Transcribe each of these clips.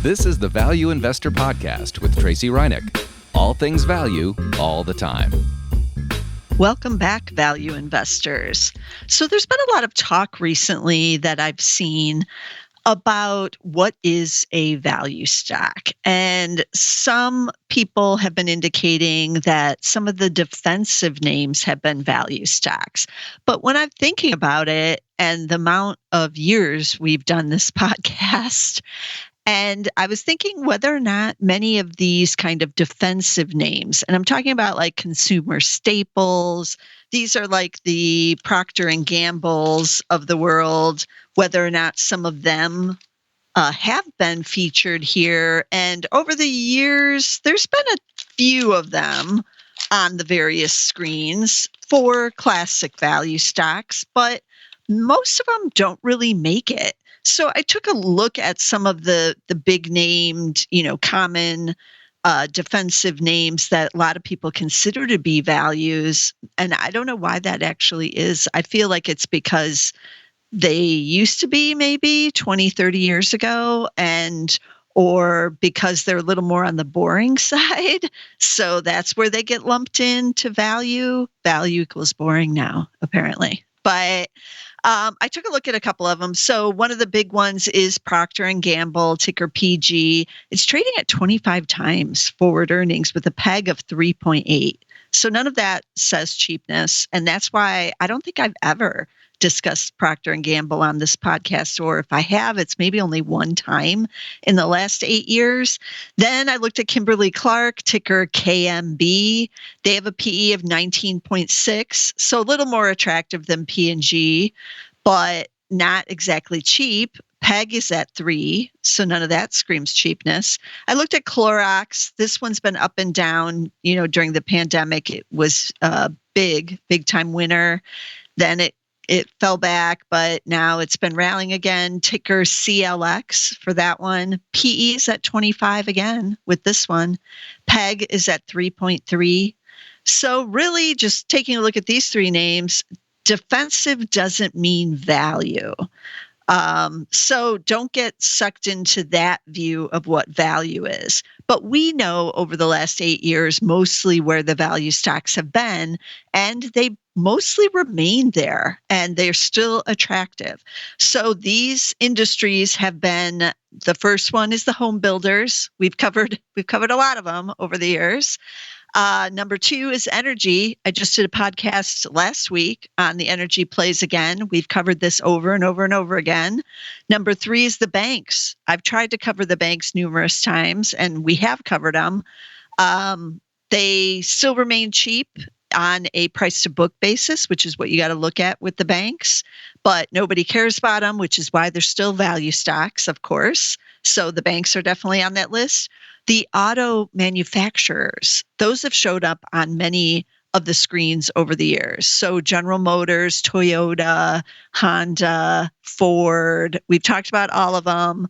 This is the Value Investor Podcast with Tracey Reineck. All things value, all the time. Welcome back, value investors. So there's been a lot of talk recently that I've seen about what is a value stock. And some people have been indicating that some of the defensive names have been value stocks. But when I'm thinking about it and the amount of years we've done this podcast, and I was thinking whether or not many of these kind of defensive names, and I'm talking about like consumer staples, these are like the Procter and Gamble's of the world, whether or not some of them have been featured here. And over the years, there's been a few of them on the various screens for classic value stocks, but most of them don't really make it. So I took a look at some of the big named, common defensive names that a lot of people consider to be values. And I don't know why that actually is. I feel like it's because they used to be maybe 20, 30 years ago, or because they're a little more on the boring side. So that's where they get lumped into value. Value equals boring now, apparently. But I took a look at a couple of them. So one of the big ones is Procter and Gamble, ticker PG. It's trading at 25 times forward earnings with a PEG of 3.8. So none of that says cheapness. And that's why I don't think I've ever discussed Procter and Gamble on this podcast, or if I have, it's maybe only one time in the last 8 years. Then I looked at Kimberly-Clark, ticker KMB. They have a PE of 19.6, so a little more attractive than P&G, but not exactly cheap. PEG is at 3, so none of that screams cheapness. I looked at Clorox. This one's been up and down. During the pandemic, it was a big time winner. Then it fell back, but now it's been rallying again. Ticker CLX for that one. PE is at 25 again with this one. PEG is at 3.3. So really just taking a look at these three names, defensive doesn't mean value. So don't get sucked into that view of what value is. But we know over the last 8 years, mostly where the value stocks have been, and they mostly remain there, and they're still attractive. So these industries have been, the first one is the Homebuilders. We've covered a lot of them over the years. Number 2 is energy. I just did a podcast last week on the energy plays again. We've covered this over and over and over again. Number 3 is the banks. I've tried to cover the banks numerous times, and we have covered them. They still remain cheap on a price to book basis, which is what you got to look at with the banks, but nobody cares about them, which is why they're still value stocks, of course. So the banks are definitely on that list. The auto manufacturers, those have showed up on many of the screens over the years. So General Motors, Toyota, Honda, Ford, we've talked about all of them.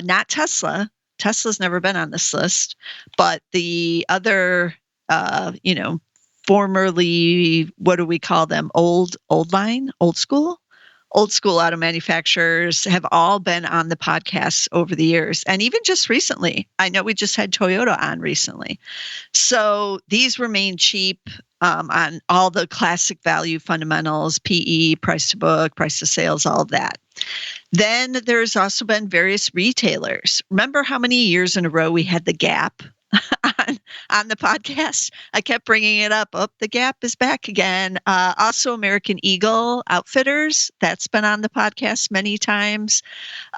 Not Tesla. Tesla's never been on this list, but the other, formerly, what do we call them? Old school auto manufacturers have all been on the podcasts over the years. And even just recently, I know we just had Toyota on recently. So these remain cheap on all the classic value fundamentals, PE, price to book, price to sales, all of that. Then there's also been various retailers. Remember how many years in a row we had the Gap on the podcast? I kept bringing it up. Oh, the Gap is back again. Also American Eagle Outfitters, that's been on the podcast many times.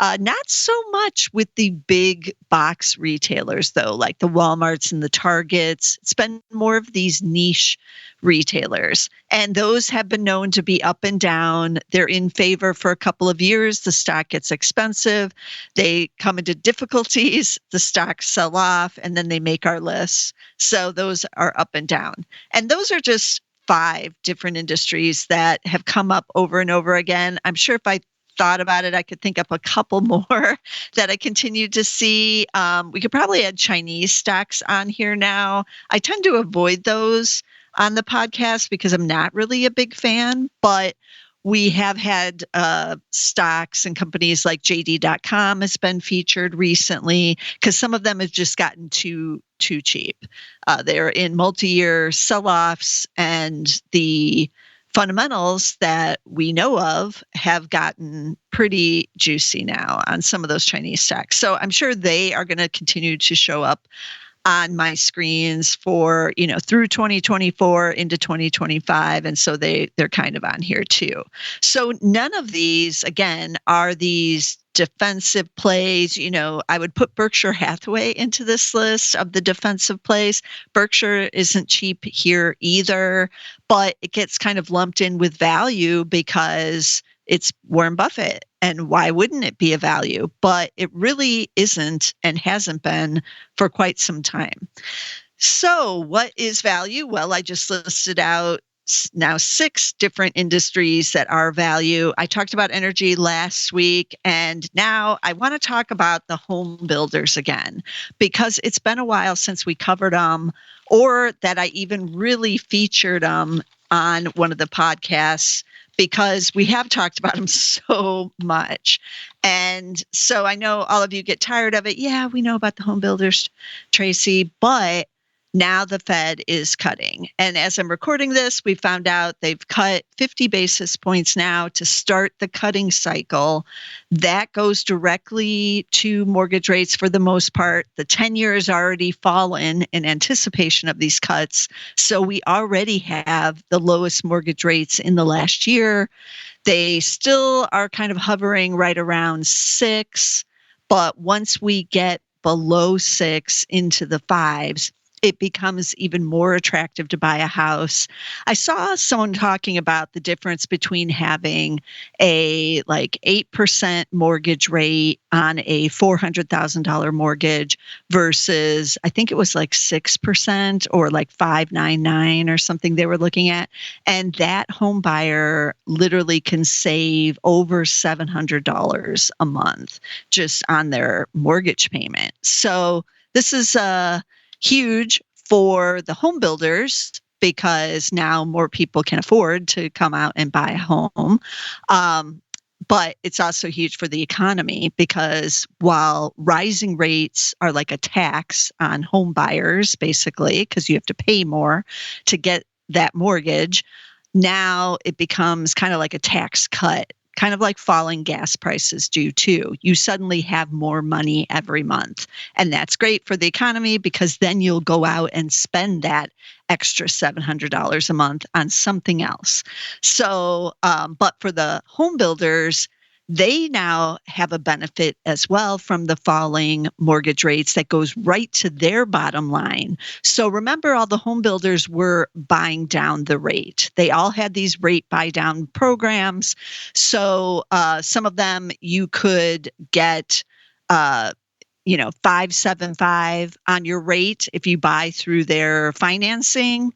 Not so much with the big box retailers, though, like the Walmarts and the Targets. It's been more of these niche retailers, and those have been known to be up and down. They're in favor for a couple of years. The stock gets expensive. They come into difficulties. The stocks sell off, and then they make our lists. So those are up and down. And those are just 5 different industries that have come up over and over again. I'm sure if I thought about it, I could think up a couple more that I continue to see. We could probably add Chinese stocks on here now. I tend to avoid those on the podcast because I'm not really a big fan, but we have had stocks and companies like JD.com has been featured recently because some of them have just gotten too cheap. They're in multi-year sell-offs, and the fundamentals that we know of have gotten pretty juicy now on some of those Chinese stocks. So I'm sure they are going to continue to show up on my screens for, through 2024 into 2025. And so they're kind of on here too. So none of these, again, are these defensive plays. I would put Berkshire Hathaway into this list of the defensive plays. Berkshire isn't cheap here either, but it gets kind of lumped in with value because it's Warren Buffett. And why wouldn't it be a value? But it really isn't and hasn't been for quite some time. So what is value? Well, I just listed out now 6 different industries that are value. I talked about energy last week, and now I want to talk about the home builders again, because it's been a while since we covered them, or that I even really featured them on one of the podcasts, because we have talked about them so much. And so I know all of you get tired of it. Yeah, we know about the home builders, Tracey, but now the Fed is cutting. And as I'm recording this, we found out they've cut 50 basis points now to start the cutting cycle. That goes directly to mortgage rates for the most part. The 10-year has already fallen in anticipation of these cuts. So we already have the lowest mortgage rates in the last year. They still are kind of hovering right around 6, but once we get below 6 into the 5s, it becomes even more attractive to buy a house. I saw someone talking about the difference between having a 8% mortgage rate on a $400,000 mortgage versus, I think it was 6% or 599 or something they were looking at. And that home buyer literally can save over $700 a month just on their mortgage payment. So this is huge for the home builders because now more people can afford to come out and buy a home. But it's also huge for the economy because while rising rates are like a tax on home buyers, basically, because you have to pay more to get that mortgage, now it becomes kind of like a tax cut, kind of like falling gas prices do too. You suddenly have more money every month. And that's great for the economy because then you'll go out and spend that extra $700 a month on something else. So, but for the home builders, they now have a benefit as well from the falling mortgage rates that goes right to their bottom line. So remember, all the home builders were buying down the rate. They all had these rate buy down programs. So some of them you could get 5.75 on your rate if you buy through their financing.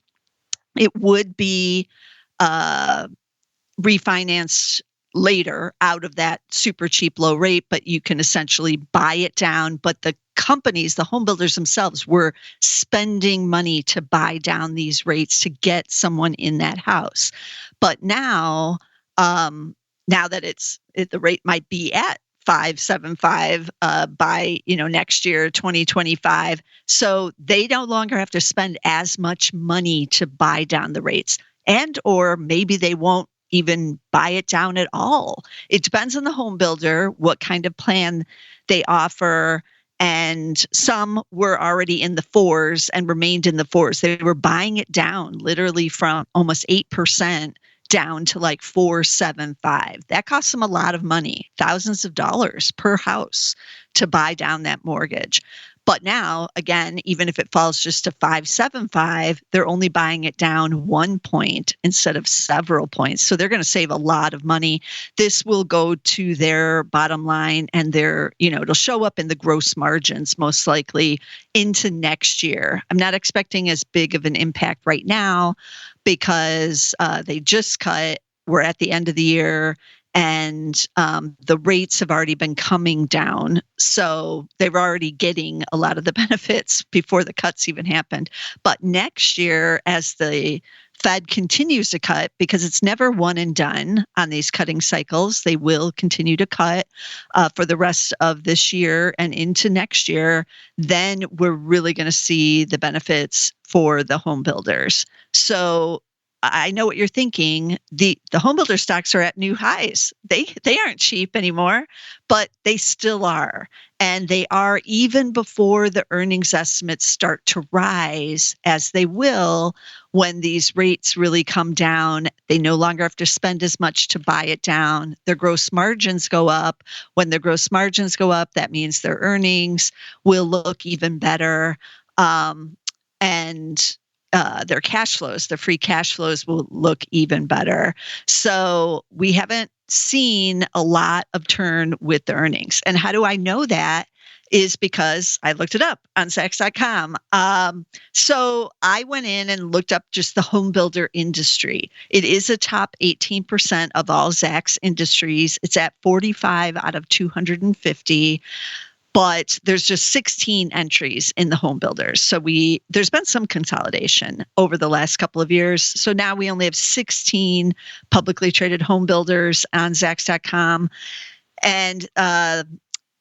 It would be refinanced later out of that super cheap low rate, but you can essentially buy it down. But the companies, the home builders themselves, were spending money to buy down these rates to get someone in that house. But now that the rate might be at 5.75 by next year, 2025, so they no longer have to spend as much money to buy down the rates, and or maybe they won't even buy it down at all. It depends on the home builder, what kind of plan they offer. And some were already in the 4s and remained in the 4s. They were buying it down literally from almost 8% down to 4.75. That costs them a lot of money, thousands of dollars per house to buy down that mortgage. But now, again, even if it falls just to 5.75, they're only buying it down 1 point instead of several points. So they're going to save a lot of money. This will go to their bottom line and it'll show up in the gross margins most likely into next year. I'm not expecting as big of an impact right now because they just cut. We're at the end of the year. And the rates have already been coming down. So they're already getting a lot of the benefits before the cuts even happened. But next year, as the Fed continues to cut, because it's never one and done on these cutting cycles. They will continue to cut for the rest of this year and into next year, then we're really going to see the benefits for the home builders. So I know what you're thinking. The home builder stocks are at new highs. They aren't cheap anymore, but they still are. And they are even before the earnings estimates start to rise, as they will when these rates really come down. They no longer have to spend as much to buy it down. Their gross margins go up. When their gross margins go up, that means their earnings will look even better. And their cash flows, their free cash flows will look even better. So we haven't seen a lot of turn with the earnings. And how do I know that? Is because I looked it up on Zacks.com. So I went in and looked up just the home builder industry. It is a top 18% of all Zacks industries. It's at 45 out of 250. But there's just 16 entries in the home builders. So there's been some consolidation over the last couple of years. So now we only have 16 publicly traded home builders on Zacks.com. And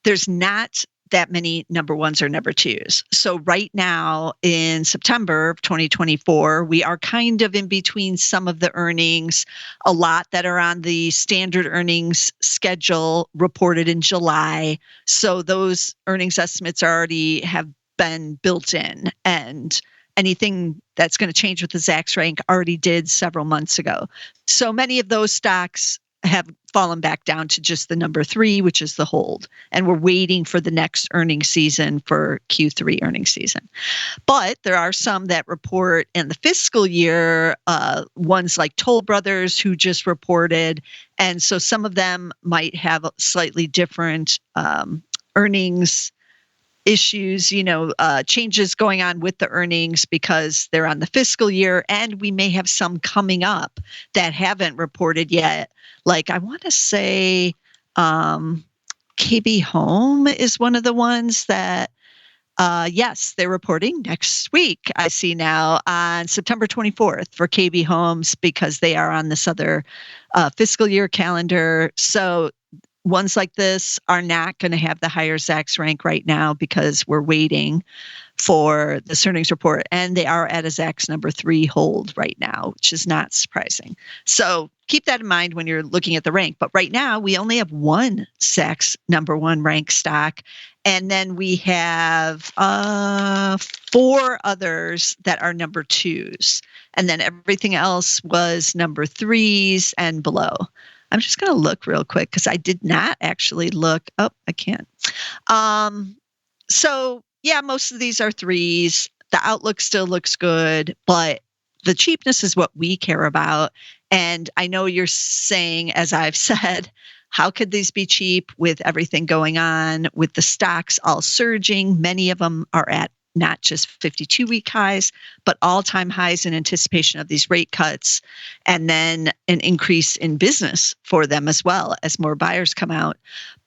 there's not that many number ones or number twos. So right now in September of 2024, we are kind of in between some of the earnings, a lot that are on the standard earnings schedule reported in July. So those earnings estimates already have been built in, and anything that's going to change with the Zacks rank already did several months ago. So many of those stocks have fallen back down to just the number 3, which is the hold. And we're waiting for the next earnings season for Q3 earnings season. But there are some that report in the fiscal year, ones like Toll Brothers, who just reported. And so some of them might have slightly different earnings issues, changes going on with the earnings because they're on the fiscal year, and we may have some coming up that haven't reported yet. Like I want to say KB Home is one of the ones that, yes, they're reporting next week. I see now on September 24th for KB Homes, because they are on this other fiscal year calendar. So ones like this are not going to have the higher Zacks rank right now because we're waiting for this earnings report, and they are at a Zacks number 3 hold right now, which is not surprising. So keep that in mind when you're looking at the rank. But right now we only have one Zacks number 1 rank stock, and then we have 4 others that are number 2s, and then everything else was number 3s and below. I'm just going to look real quick because I did not actually look. Oh, I can't. So yeah, most of these are 3s. The outlook still looks good, but the cheapness is what we care about. And I know you're saying, as I've said, how could these be cheap with everything going on, with the stocks all surging? Many of them are at not just 52-week highs, but all-time highs in anticipation of these rate cuts, and then an increase in business for them as well as more buyers come out.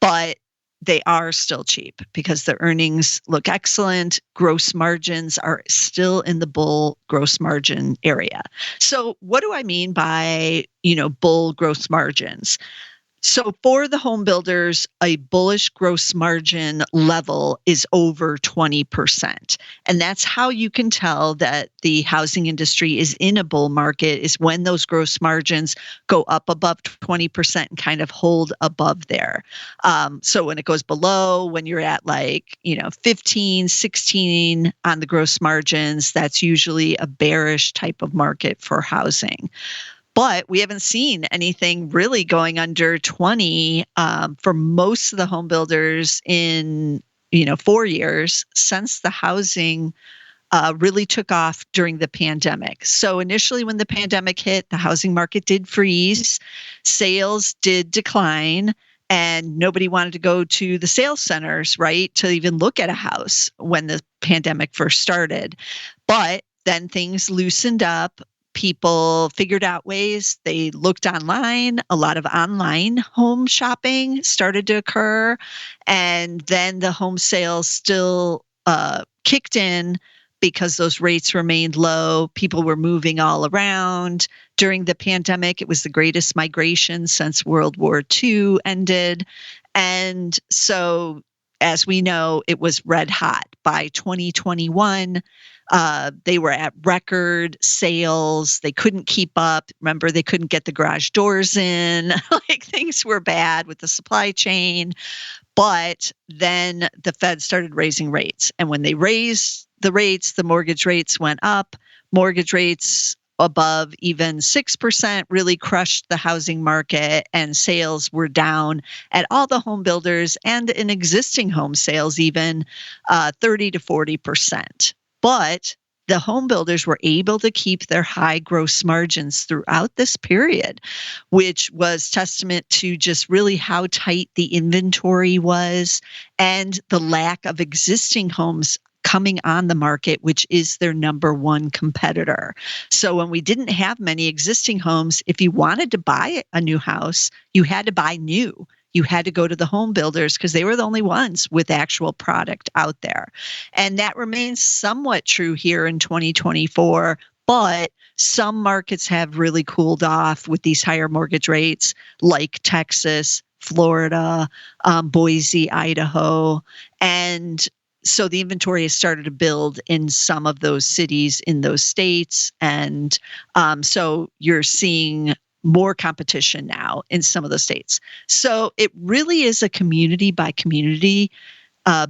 But they are still cheap because the earnings look excellent. Gross margins are still in the bull gross margin area. So what do I mean by, bull gross margins? So for the home builders, a bullish gross margin level is over 20%. And that's how you can tell that the housing industry is in a bull market, is when those gross margins go up above 20% and kind of hold above there. So when it goes below, when you're at 15, 16 on the gross margins, that's usually a bearish type of market for housing. But we haven't seen anything really going under 20 for most of the home builders in 4 years since the housing really took off during the pandemic. So initially when the pandemic hit, the housing market did freeze, sales did decline, and nobody wanted to go to the sales centers, right, to even look at a house when the pandemic first started. But then things loosened up. People figured out ways. They looked online. A lot of online home shopping started to occur. And then the home sales still kicked in, because those rates remained low. People were moving all around. During the pandemic, it was the greatest migration since World War II ended. And so, as we know, it was red hot. By 2021, they were at record sales. They couldn't keep up. Remember, they couldn't get the garage doors in. Like, things were bad with the supply chain. But then the Fed started raising rates. And when they raised the rates, the mortgage rates went up. Mortgage rates above even 6% really crushed the housing market, and sales were down at all the home builders and in existing home sales, even 30 to 40%. But the home builders were able to keep their high gross margins throughout this period, which was testament to just really how tight the inventory was and the lack of existing homes coming on the market, which is their number one competitor. So when we didn't have many existing homes, if you wanted to buy a new house, you had to buy new. You had to go to the home builders because they were the only ones with actual product out there. And that remains somewhat true here in 2024, but some markets have really cooled off with these higher mortgage rates, like Texas, Florida, Boise, Idaho. And so the inventory has started to build in some of those cities in those states. And so you're seeing more competition now in some of the states. So it really is a community by community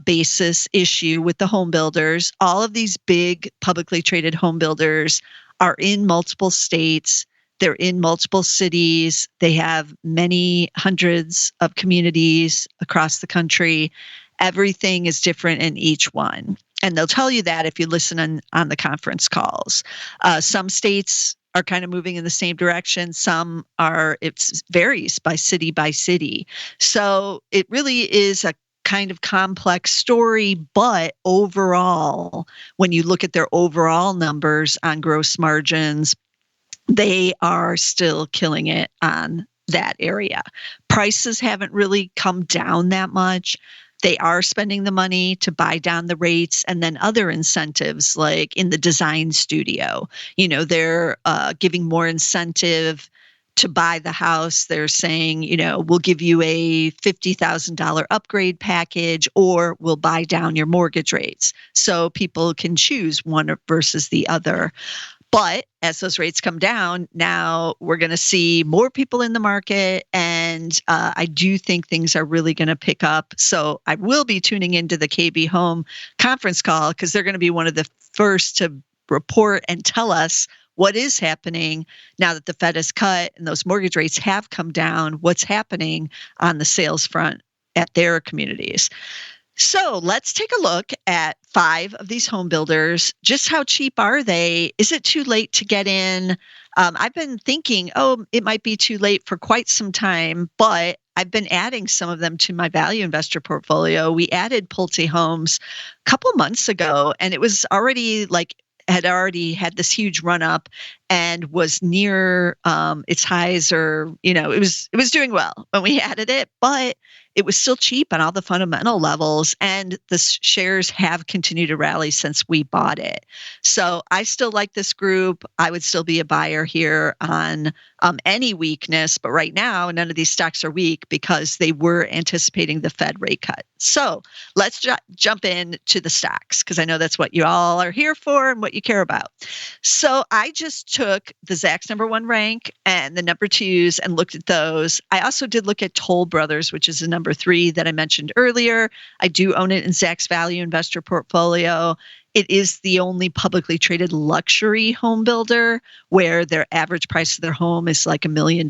basis issue with the home builders. All of these big publicly traded home builders are in multiple states. They're in multiple cities. They have many hundreds of communities across the country. Everything is different in each one. And they'll tell you that if you listen on the conference calls. Some states are kind of moving in the same direction. Some are, it varies by city. So it really is a kind of complex story, but overall, when you look at their overall numbers on gross margins, they are still killing it on that area. Prices haven't really come down that much. They are spending the money to buy down the rates, and then other incentives like in the design studio, they're giving more incentive to buy the house. They're saying, we'll give you a $50,000 upgrade package, or we'll buy down your mortgage rates. So people can choose one versus the other. But as those rates come down, now we're going to see more people in the market. And I do think things are really going to pick up. So I will be tuning into the KB Home conference call because they're going to be one of the first to report and tell us what is happening now that the Fed has cut and those mortgage rates have come down, what's happening on the sales front at their communities. So let's take a look at 5 of these home builders. Just how cheap are they? Is it too late to get in? I've been thinking, it might be too late for quite some time, but I've been adding some of them to my value investor portfolio. We added Pulte Homes a couple months ago, and it was already had this huge run up and was near its highs, or it was doing well when we added it, but it was still cheap on all the fundamental levels, and the shares have continued to rally since we bought it. So I still like this group. I would still be a buyer here on any weakness, but right now none of these stocks are weak because they were anticipating the Fed rate cut. So let's jump into the stocks because I know that's what you all are here for and what you care about. So I just took the Zacks number 1 rank and the number 2s and looked at those. I also did look at Toll Brothers, which is the number 3 that I mentioned earlier. I do own it in Zacks Value Investor portfolio. It is the only publicly traded luxury home builder where their average price of their home is like $1 million.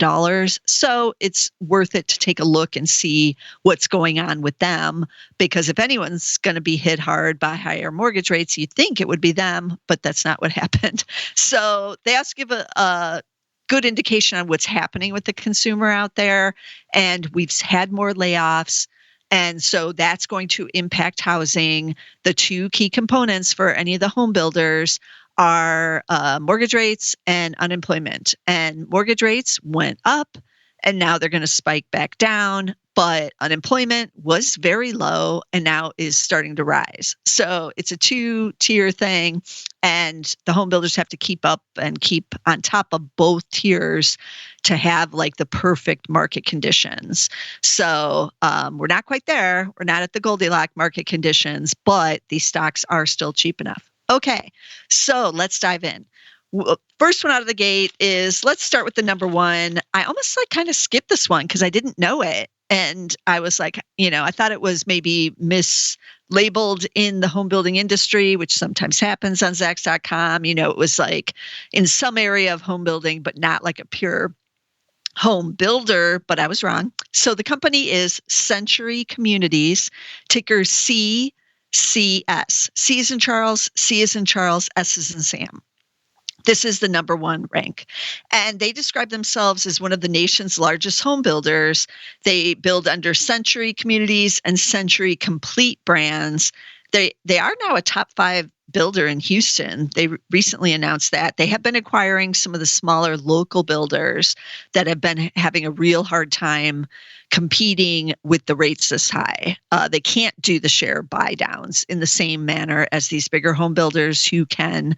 So it's worth it to take a look and see what's going on with them, because if anyone's going to be hit hard by higher mortgage rates, you'd think it would be them, but that's not what happened. So they also give a good indication on what's happening with the consumer out there. And we've had more layoffs. And so that's going to impact housing. The 2 key components for any of the home builders are mortgage rates and unemployment. And mortgage rates went up, and now they're going to spike back down. but unemployment was very low and now is starting to rise. So it's a two-tier thing, and the home builders have to keep up and keep on top of both tiers to have like the perfect market conditions. So we're not quite there. We're not at the Goldilocks market conditions, but these stocks are still cheap enough. Okay, so let's dive in. First one out of the gate is, let's start with the number one. I almost like kind of skipped this one because I didn't know it. And I was like, I thought it was maybe mislabeled in the home building industry, which sometimes happens on Zacks.com. It was like in some area of home building, but not like a pure home builder, but I was wrong. So the company is Century Communities, ticker CCS. C is in Charles, C is in Charles, S is in Sam. This is the number one rank. And they describe themselves as one of the nation's largest home builders. They build under Century Communities and Century Complete brands. They are now a top 5 builder in Houston. They recently announced that. They have been acquiring some of the smaller local builders that have been having a real hard time competing with the rates this high. They can't do the share buy downs in the same manner as these bigger home builders who can.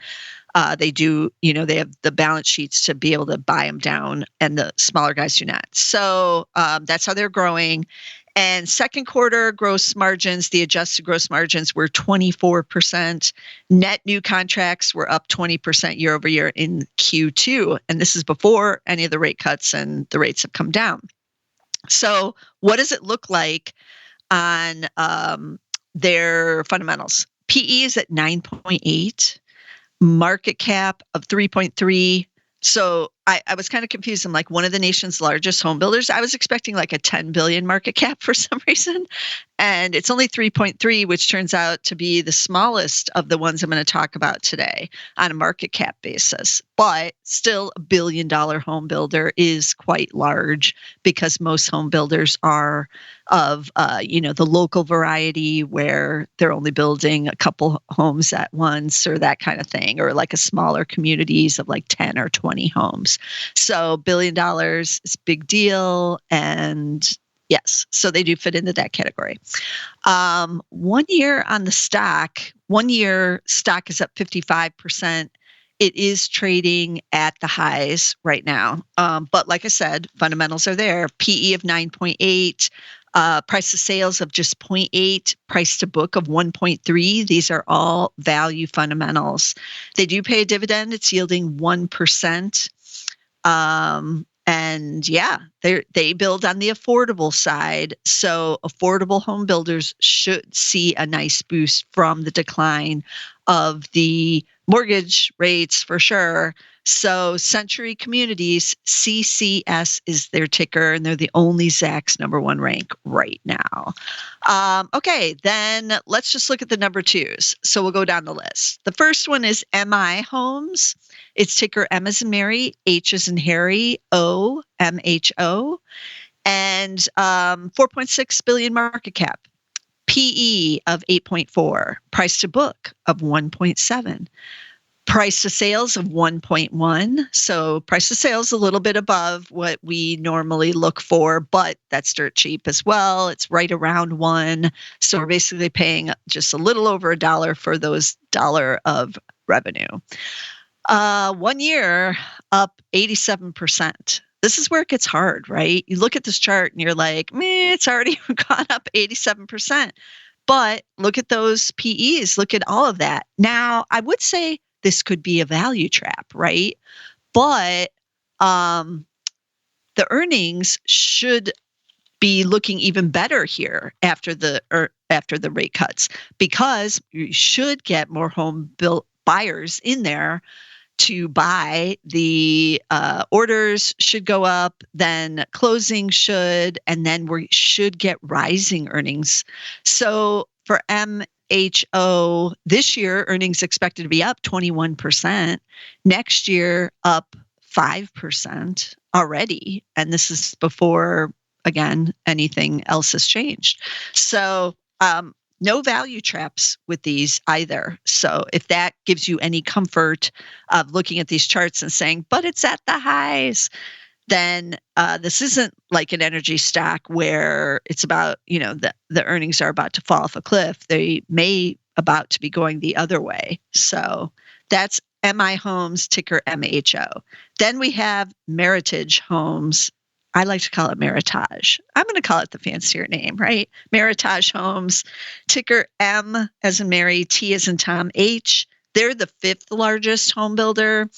They do, they have the balance sheets to be able to buy them down, and the smaller guys do not. So that's how they're growing. And second quarter gross margins, the adjusted gross margins were 24%. Net new contracts were up 20% year over year in Q2. And this is before any of the rate cuts, and the rates have come down. So what does it look like on their fundamentals? PE is at 9.8. Market cap of 3.3. So I was kind of confused. I'm like, one of the nation's largest home builders. I was expecting like a 10 billion market cap for some reason. And it's only 3.3, which turns out to be the smallest of the ones I'm going to talk about today on a market cap basis. But still, $1 billion home builder is quite large, because most home builders are of, the local variety where they're only building a couple homes at once, or that kind of thing, or like a smaller communities of like 10 or 20 homes. So $1 billion is a big deal. And yes, so they do fit into that category. 1 year on the stock, 1 year stock is up 55%. It is trading at the highs right now. But like I said, fundamentals are there. PE of 9.8, price to sales of just 0.8, price to book of 1.3. These are all value fundamentals. They do pay a dividend. It's yielding 1%. And yeah, they build on the affordable side. So affordable home builders should see a nice boost from the decline of the mortgage rates for sure. So Century Communities, CCS is their ticker, and they're the only Zacks number one rank right now. Okay, then let's just look at the number twos. So we'll go down the list. The first one is MI Homes. Its ticker M as in Mary, H as in Harry, O, MHO, and 4.6 billion market cap. PE of 8.4, price to book of 1.7. Price to sales of 1.1. So price to sales a little bit above what we normally look for, but that's dirt cheap as well. It's right around 1. So we're basically paying just a little over $1 for those $1 of revenue. 1 year up 87%. This is where it gets hard, right? You look at this chart and you're like, it's already gone up 87%. But look at those PEs, look at all of that. Now, I would say this could be a value trap, right? But the earnings should be looking even better here after the rate cuts, because you should get more home built buyers in there to buy. The orders should go up, then closing should, and then we should get rising earnings. So for MHO, this year, earnings expected to be up 21%. Next year, up 5% already. And this is before, again, anything else has changed. So no value traps with these either. So if that gives you any comfort of looking at these charts and saying, but it's at the highs, then this isn't like an energy stock where it's about, the earnings are about to fall off a cliff. They may about to be going the other way. So that's MI Homes, ticker MHO. Then we have Meritage Homes. I like to call it Meritage. I'm going to call it the fancier name, right? Meritage Homes, ticker M as in Mary, T as in Tom, H. They're the 5th largest home builder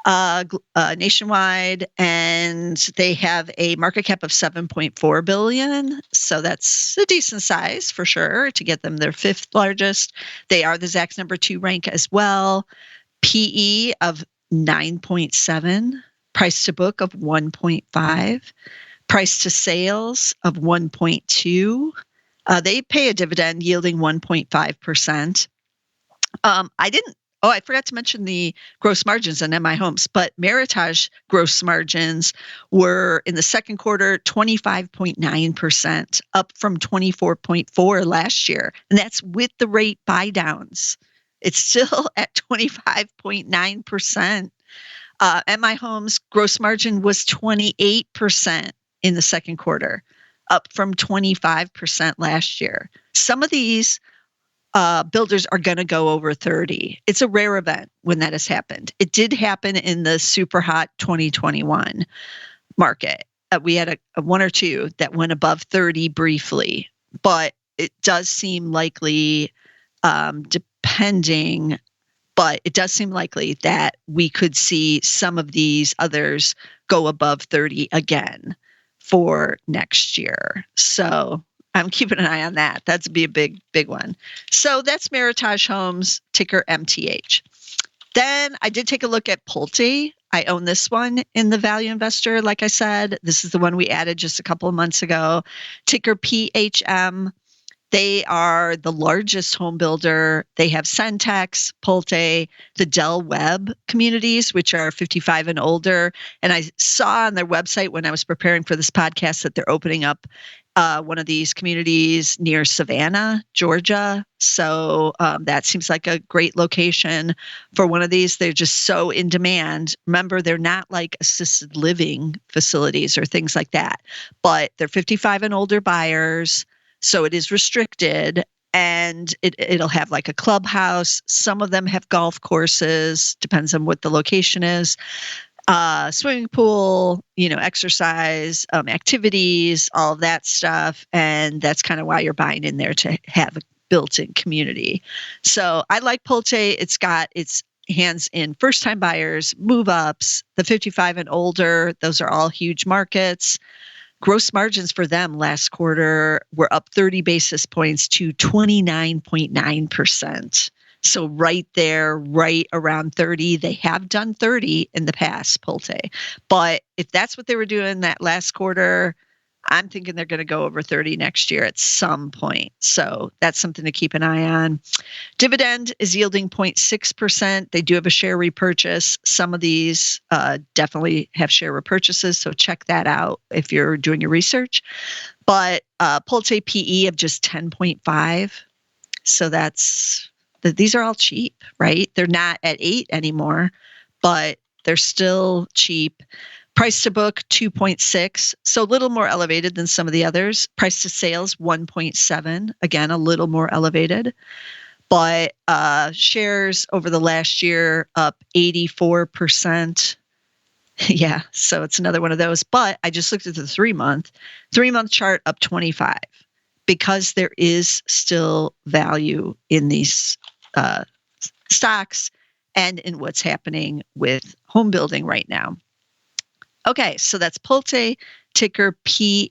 nationwide, and they have a market cap of $7.4 billion. So that's a decent size for sure to get them their 5th largest. They are the Zacks number 2 rank as well. PE of 9.7, price to book of 1.5, price to sales of 1.2. They pay a dividend yielding 1.5%. I forgot to mention the gross margins on MI Homes, but Meritage gross margins were in the second quarter 25.9%, up from 24.4% last year. And that's with the rate buy downs. It's still at 25.9%. MI Homes gross margin was 28% in the second quarter, up from 25% last year. Some of these builders are going to go over 30. It's a rare event when that has happened. It did happen in the super hot 2021 market. We had a one or two that went above 30 briefly, but it does seem likely, but it does seem likely that we could see some of these others go above 30 again for next year. So I'm keeping an eye on that. That'd be a big, big one. So that's Meritage Homes, ticker MTH. Then I did take a look at Pulte. I own this one in the Value Investor. Like I said, this is the one we added just a couple of months ago. Ticker PHM. They are the largest home builder. They have Centex, Pulte, the Del Webb communities, which are 55 and older. And I saw on their website when I was preparing for this podcast that they're opening up one of these communities near Savannah, Georgia. So that seems like a great location for one of these. They're just so in demand. Remember, they're not like assisted living facilities or things like that, but they're 55 and older buyers. So it is restricted, and it'll have like a clubhouse. Some of them have golf courses, depends on what the location is. Swimming pool, exercise, activities, all of that stuff. And that's kind of why you're buying in there, to have a built-in community. So I like Pulte. It's got its hands in first-time buyers, move-ups, the 55 and older. Those are all huge markets. Gross margins for them last quarter were up 30 basis points to 29.9%. So right there, right around 30. They have done 30 in the past, Pulte. But if that's what they were doing that last quarter, I'm thinking they're going to go over 30 next year at some point. So that's something to keep an eye on. Dividend is yielding 0.6%. They do have a share repurchase. Some of these definitely have share repurchases. So check that out if you're doing your research. But Pulte PE of just 10.5. So these are all cheap, right? They're not at 8 anymore, but they're still cheap. Price to book 2.6, so a little more elevated than some of the others. Price to sales 1.7, again, a little more elevated. But shares over the last year up 84%. Yeah, so it's another one of those. But I just looked at the 3-month chart up 25, because there is still value in these stocks and in what's happening with home building right now. Okay, so that's Pulte, ticker PHM.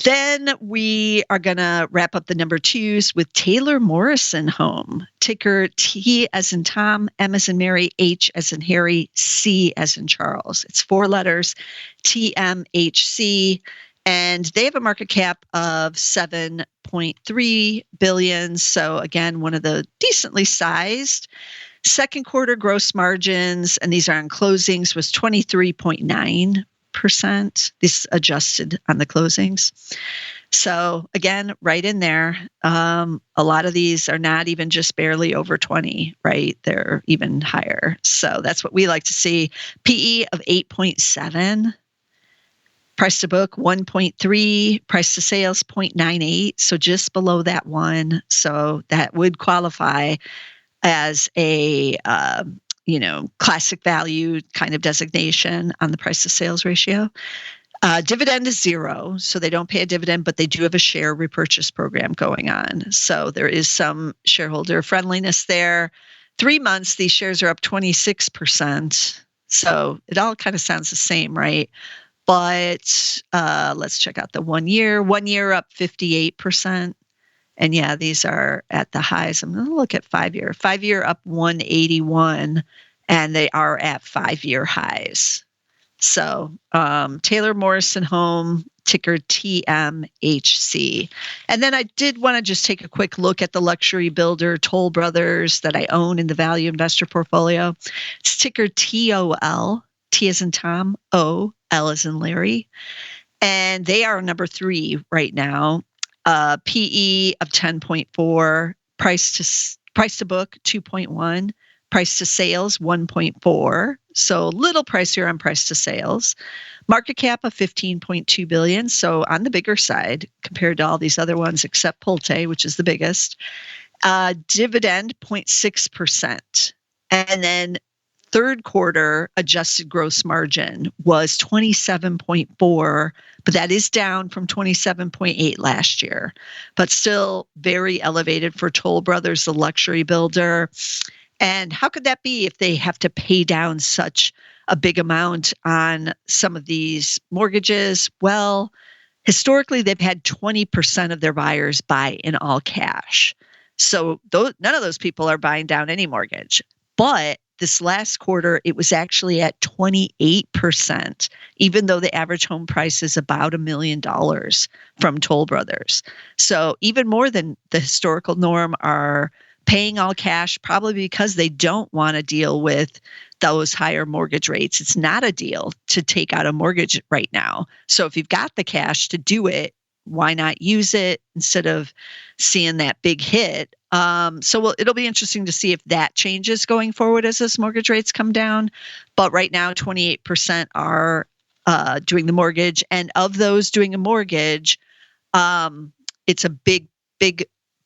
Then we are going to wrap up the number 2s with Taylor Morrison Home, ticker T as in Tom, M as in Mary, H as in Harry, C as in Charles. It's 4 letters, TMHC, and they have a market cap of $7.3 billion. So again, one of the decently sized. Second quarter gross margins, and these are on closings, was 23.9%. This adjusted on the closings. So again, right in there. A lot of these are not even just barely over 20, right? They're even higher. So that's what we like to see. PE of 8.7. Price to book 1.3, price to sales 0.98, so just below that one. So that would qualify as a classic value kind of designation on the price to sales ratio. Dividend is 0, so they don't pay a dividend, but they do have a share repurchase program going on. So there is some shareholder friendliness there. 3 months, these shares are up 26%. So it all kind of sounds the same, right? But let's check out the 1 year. 1 year up 58%. And yeah, these are at the highs. I'm going to look at 5 year. 5 year up 181, and they are at 5 year highs. So Taylor Morrison Home, ticker TMHC. And then I did want to just take a quick look at the luxury builder Toll Brothers that I own in the value investor portfolio. It's ticker TOL, T as in Tom, O, L as in Larry. And they are number 3 right now. PE of 10.4, price to book 2.1, price to sales 1.4. So a little pricier on price to sales. Market cap of 15.2 billion. So on the bigger side compared to all these other ones, except Pulte, which is the biggest. Dividend 0.6%. And then third quarter adjusted gross margin was 27.4, but that is down from 27.8 last year, but still very elevated for Toll Brothers, the luxury builder. And how could that be if they have to pay down such a big amount on some of these mortgages? Well, historically, they've had 20% of their buyers buy in all cash. So none of those people are buying down any mortgage. But this last quarter, it was actually at 28%, even though the average home price is about $1 million from Toll Brothers. So even more than the historical norm are paying all cash, probably because they don't want to deal with those higher mortgage rates. It's not a deal to take out a mortgage right now. So if you've got the cash to do it, why not use it instead of seeing that big hit? It'll be interesting to see if that changes going forward as those mortgage rates come down. But right now, 28% are doing the mortgage. And of those doing a mortgage, it's a big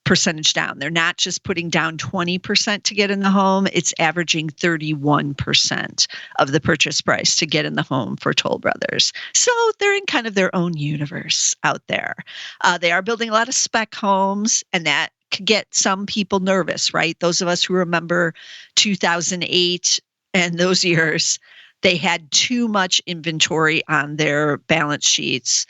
percentage down. They're not just putting down 20% to get in the home. It's averaging 31% of the purchase price to get in the home for Toll Brothers. So they're in kind of their own universe out there. They are building a lot of spec homes, and that could get some people nervous, right? Those of us who remember 2008 and those years, they had too much inventory on their balance sheets.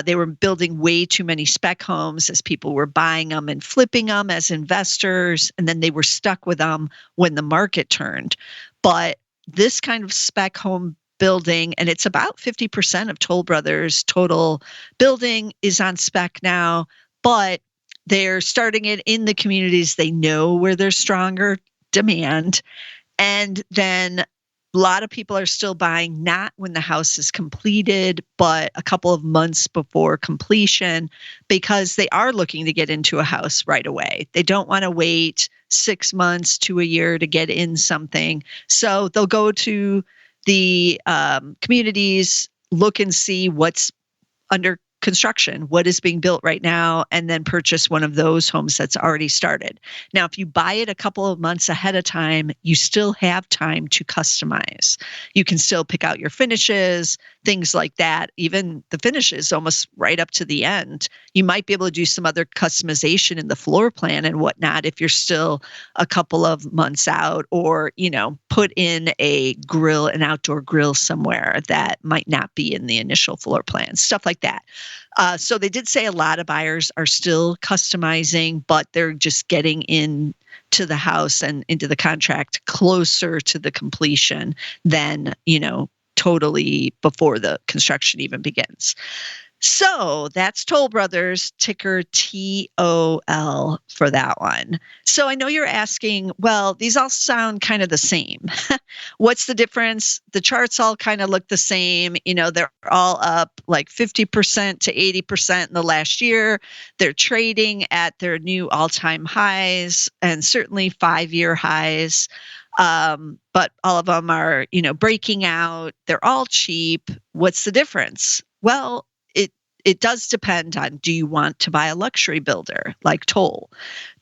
They were building way too many spec homes as people were buying them and flipping them as investors, and then they were stuck with them when the market turned. But this kind of spec home building, and it's about 50% of Toll Brothers' total building is on spec now, but they're starting it in the communities they know where there's stronger demand. And then a lot of people are still buying not when the house is completed, but a couple of months before completion, because they are looking to get into a house right away. They don't want to wait 6 months to a year to get in something. So they'll go to the communities, look and see what's under construction, what is being built right now, and then purchase one of those homes that's already started. Now, if you buy it a couple of months ahead of time, you still have time to customize. You can still pick out your finishes, things like that. Even the finishes almost right up to the end. You might be able to do some other customization in the floor plan and whatnot if you're still a couple of months out, or, put in an outdoor grill somewhere that might not be in the initial floor plan, stuff like that. So they did say a lot of buyers are still customizing, but they're just getting into the house and into the contract closer to the completion than, totally before the construction even begins. So that's Toll Brothers, ticker TOL for that one. So I know you're asking, well, these all sound kind of the same. What's the difference? The charts all kind of look the same. They're all up like 50% to 80% in the last year. They're trading at their new all-time highs and certainly 5-year highs. But all of them are, breaking out. They're all cheap. What's the difference? Well, it does depend on, do you want to buy a luxury builder like Toll?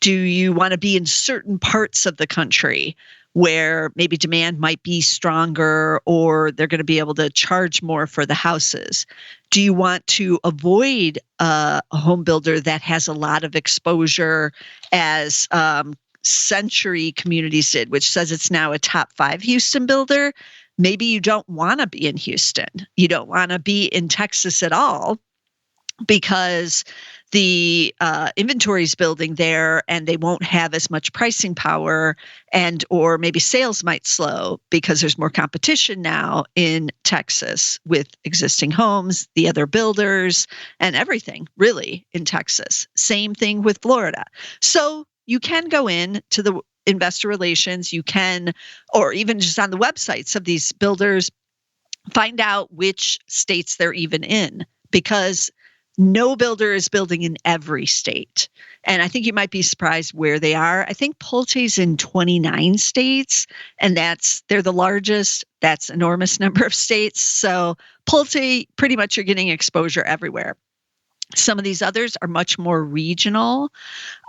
Do you want to be in certain parts of the country where maybe demand might be stronger or they're going to be able to charge more for the houses? Do you want to avoid a home builder that has a lot of exposure, as Century Communities did, which says it's now a top 5 Houston builder? Maybe you don't want to be in Houston. You don't want to be in Texas at all, because the inventory is building there and they won't have as much pricing power, or maybe sales might slow because there's more competition now in Texas with existing homes, the other builders, and everything really in Texas. Same thing with Florida. So you can go in to the investor relations, you can, or even just on the websites of these builders, find out which states they're even in, because no builder is building in every state. And I think you might be surprised where they are. I think Pulte's in 29 states, and they're the largest. That's an enormous number of states. So Pulte, pretty much you're getting exposure everywhere. Some of these others are much more regional.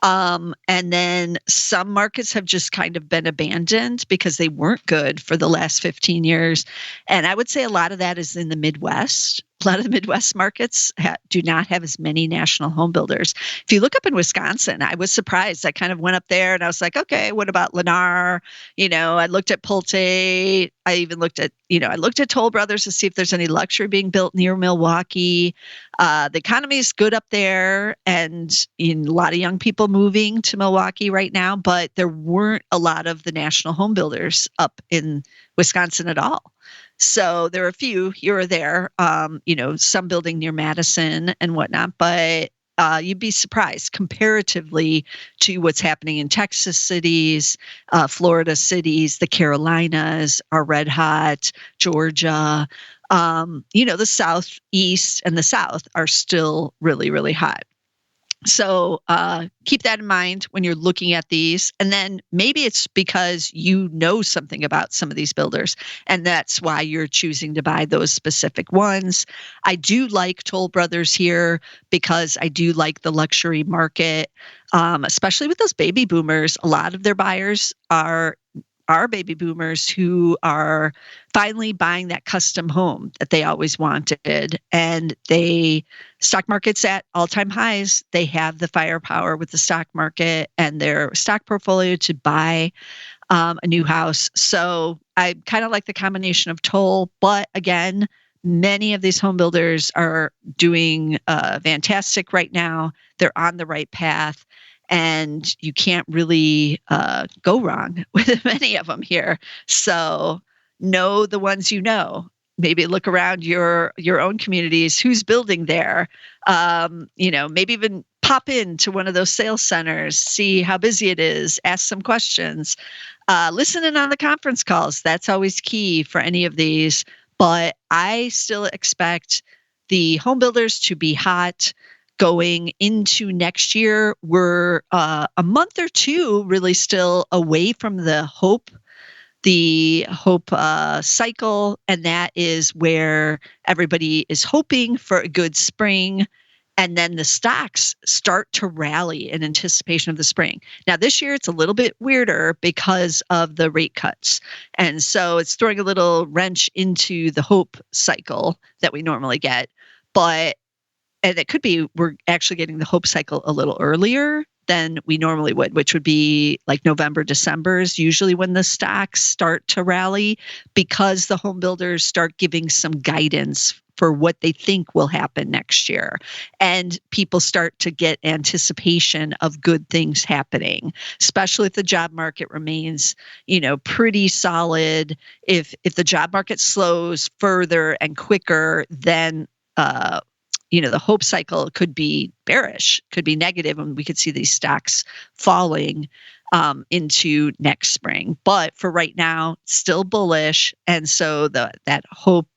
And then some markets have just kind of been abandoned because they weren't good for the last 15 years. And I would say a lot of that is in the Midwest. A lot of the Midwest markets do not have as many national home builders. If you look up in Wisconsin, I was surprised. I kind of went up there and I was like, okay, what about Lennar? I looked at Pulte. I even looked at Toll Brothers to see if there's any luxury being built near Milwaukee. The economy is good up there, and a lot of young people moving to Milwaukee right now, but there weren't a lot of the national home builders up in Wisconsin at all. So there are a few here or there, some building near Madison and whatnot, but you'd be surprised comparatively to what's happening in Texas cities, Florida cities, the Carolinas are red hot, Georgia, the Southeast and the South are still really, really hot. So keep that in mind when you're looking at these. And then maybe it's because you know something about some of these builders, and that's why you're choosing to buy those specific ones. I do like Toll Brothers here because I do like the luxury market, especially with those baby boomers. A lot of their buyers are baby boomers who are finally buying that custom home that they always wanted. And stock market's at all-time highs. They have the firepower with the stock market and their stock portfolio to buy a new house. So I kind of like the combination of Toll, but again, many of these home builders are doing fantastic right now. They're on the right path. And you can't really go wrong with many of them here. So know the ones you know. Maybe look around your own communities. Who's building there? Maybe even pop into one of those sales centers, see how busy it is, ask some questions. Listen in on the conference calls. That's always key for any of these. But I still expect the home builders to be hot going into next year. We're a month or two really still away from the hope cycle. And that is where everybody is hoping for a good spring. And then the stocks start to rally in anticipation of the spring. Now, this year, it's a little bit weirder because of the rate cuts. And so it's throwing a little wrench into the hope cycle that we normally get. And it could be we're actually getting the hope cycle a little earlier than we normally would, which would be like November, December is usually when the stocks start to rally, because the home builders start giving some guidance for what they think will happen next year. And people start to get anticipation of good things happening, especially if the job market remains, pretty solid. If the job market slows further and quicker than the hope cycle could be bearish, could be negative, and we could see these stocks falling into next spring. But for right now, still bullish. And so the hope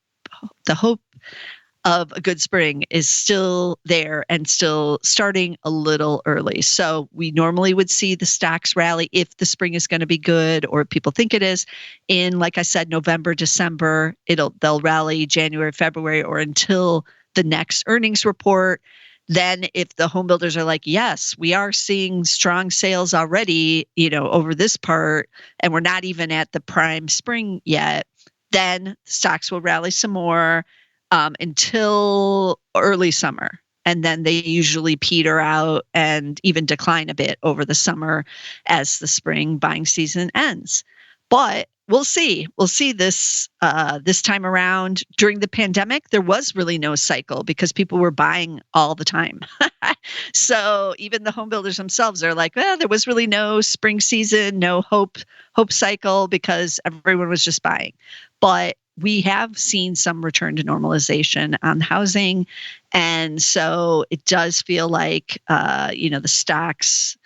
of a good spring is still there and still starting a little early. So we normally would see the stocks rally if the spring is going to be good, or people think it is, in, like I said, November, December. They'll rally January, February, or until the next earnings report. Then if the home builders are like, yes, we are seeing strong sales already, over this part, and we're not even at the prime spring yet, then stocks will rally some more until early summer. And then they usually peter out and even decline a bit over the summer as the spring buying season ends. But we'll see. We'll see this time around. During the pandemic, there was really no cycle because people were buying all the time. So even the home builders themselves are like, well, there was really no spring season, no hope cycle, because everyone was just buying. But we have seen some return to normalization on housing. And so it does feel like, the stocks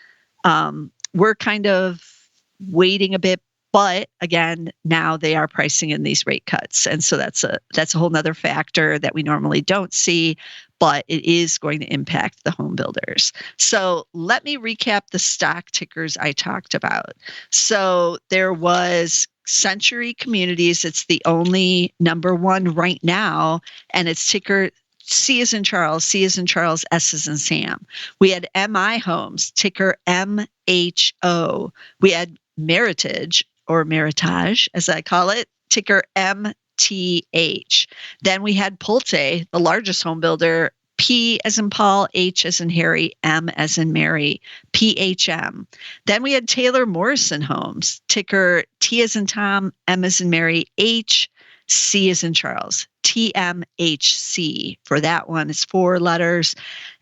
were kind of waiting a bit. But again, now they are pricing in these rate cuts. And so that's a whole nother factor that we normally don't see, but it is going to impact the home builders. So let me recap the stock tickers I talked about. So there was Century Communities. It's the only number one right now, and its ticker C as in Charles, S as in Sam. We had MI Homes, ticker MHO. We had Meritage, or Meritage, as I call it, ticker MTH. Then we had Pulte, the largest home builder, P as in Paul, H as in Harry, M as in Mary, PHM. Then we had Taylor Morrison Homes, ticker T as in Tom, M as in Mary, H, C as in Charles, TMHC. For that one, it's 4 letters.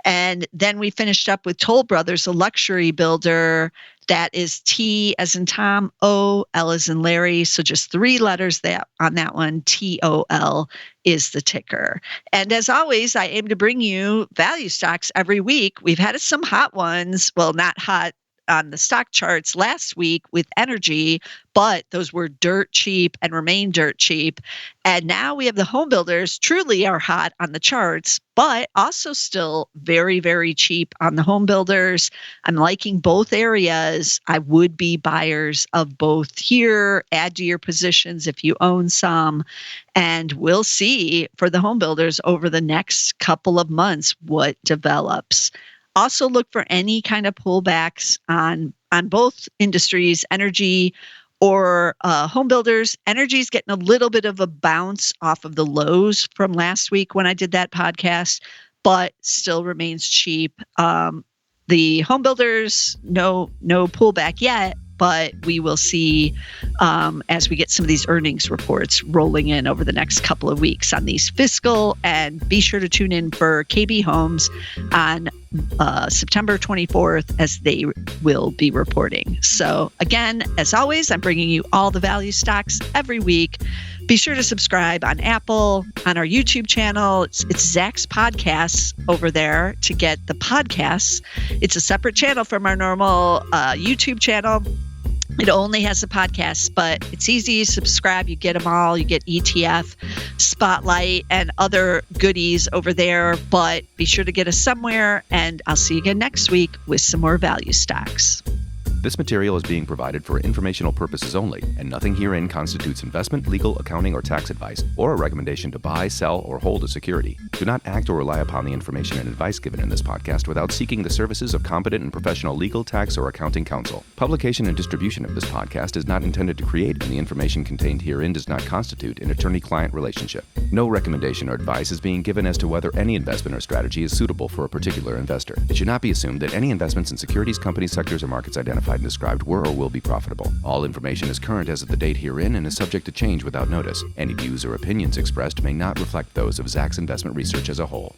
And then we finished up with Toll Brothers, a luxury builder. That is T as in Tom, O, L as in Larry. So just 3 letters on that one. TOL is the ticker. And as always, I aim to bring you value stocks every week. We've had some hot ones. Well, not hot on the stock charts last week with energy, but those were dirt cheap and remain dirt cheap. And now we have the home builders, truly are hot on the charts, but also still very, very cheap on the home builders. I'm liking both areas. I would be buyers of both here. Add to your positions if you own some. And we'll see for the home builders over the next couple of months what develops. Also look for any kind of pullbacks on both industries, energy or home builders. Energy is getting a little bit of a bounce off of the lows from last week when I did that podcast, but still remains cheap. The home builders, no pullback yet, but we will see as we get some of these earnings reports rolling in over the next couple of weeks on these fiscal. And be sure to tune in for KB Homes on September 24th as they will be reporting. So again, as always, I'm bringing you all the value stocks every week. Be sure to subscribe on Apple, on our YouTube channel. It's Zach's Podcasts over there to get the podcasts. It's a separate channel from our normal YouTube channel. It only has the podcasts, but it's easy to subscribe. You get them all. You get ETF, Spotlight, and other goodies over there. But be sure to get us somewhere, and I'll see you again next week with some more value stocks. This material is being provided for informational purposes only, and nothing herein constitutes investment, legal, accounting, or tax advice, or a recommendation to buy, sell, or hold a security. Do not act or rely upon the information and advice given in this podcast without seeking the services of competent and professional legal, tax, or accounting counsel. Publication and distribution of this podcast is not intended to create, and the information contained herein does not constitute an attorney-client relationship. No recommendation or advice is being given as to whether any investment or strategy is suitable for a particular investor. It should not be assumed that any investments in securities, companies, sectors, or markets identified and described were or will be profitable. All information is current as of the date herein and is subject to change without notice. Any views or opinions expressed may not reflect those of Zacks Investment Research as a whole.